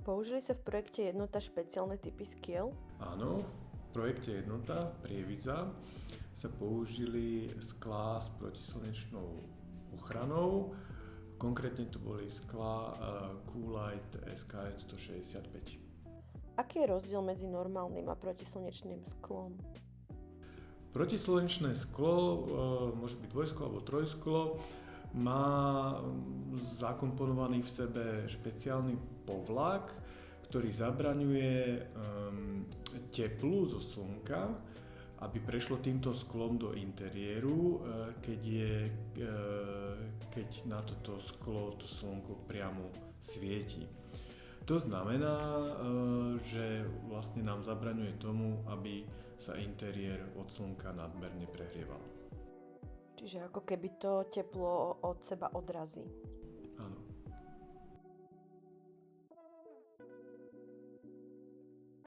Použili sa v projekte Jednota špeciálne typy skiel? Áno, v projekte Jednota v Prievidza sa použili sklá s protislnečnou ochranou. Konkrétne to boli sklá Coolite SKF 165. Aký je rozdiel medzi normálnym a protislnečným sklom? Protislnečné sklo, môže byť dvojsklo alebo trojsklo, má zakomponovaný v sebe špeciálny povlak, ktorý zabraňuje teplu zo slnka, aby prešlo týmto sklom do interiéru, keď na toto sklo to slnko priamo svieti. To znamená, že vlastne nám zabraňuje tomu, aby sa interiér od slnka nadmerne prehrieval. Čiže ako keby to teplo od seba odrazí.